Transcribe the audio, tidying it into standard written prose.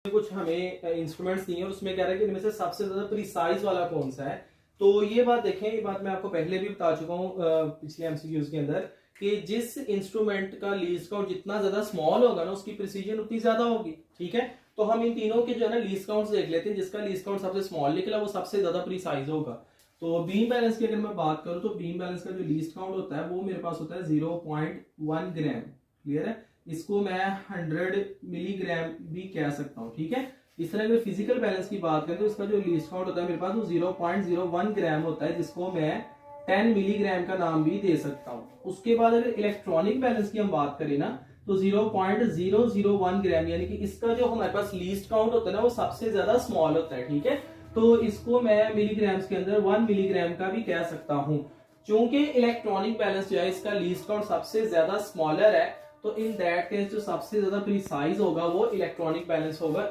कुछ हमें इंस्ट्रूमेंट्स दिए और उसमें कह रहा है कि इनमें से सबसे ज्यादा प्रिसाइज वाला कौन सा है। तो ये बात देखें, ये बात मैं आपको पहले भी बता चुका हूँ पिछले एमसीक्यूज के अंदर, कि जिस इंस्ट्रूमेंट का लीस्ट काउंट जितना ज्यादा स्मॉल होगा ना, उसकी प्रिसीजन उतनी ज्यादा होगी। ठीक है, तो हम इन तीनों के जो है ना लीस्ट काउंट्स देख लेते हैं। जिसका लीस्ट काउंट सबसे स्मॉल निकला वो सबसे ज्यादा प्रिसाइज होगा। तो बीम बैलेंस की अगर मैं बात करूं तो बीम बैलेंस का जो लीस्ट काउंट होता है वो मेरे पास होता है 0.1 ग्राम। क्लियर है, इसको मैं 100 मिलीग्राम भी कह सकता हूँ। ठीक है, इस तरह अगर फिजिकल बैलेंस की बात करें तो इसका जो लीस्ट काउंट होता है मेरे पास वो 0.01 ग्राम होता है, जिसको मैं 10 मिलीग्राम का नाम भी दे सकता हूँ। उसके बाद अगर इलेक्ट्रॉनिक बैलेंस की हम बात करें ना तो 0.001 ग्राम, यानी कि इसका जो हमारे पास लीस्ट काउंट होता है ना वो सबसे ज्यादा स्मॉल होता है। ठीक है, तो इसको मैं मिलीग्राम्स के अंदर 1 मिलीग्राम का भी कह सकता हूं। चूंकि इलेक्ट्रॉनिक बैलेंस जो है इसका लीस्ट काउंट सबसे ज्यादा स्मॉलर है, तो इन दैट केस जो सबसे ज्यादा प्रिसाइज होगा वो इलेक्ट्रॉनिक बैलेंस होगा।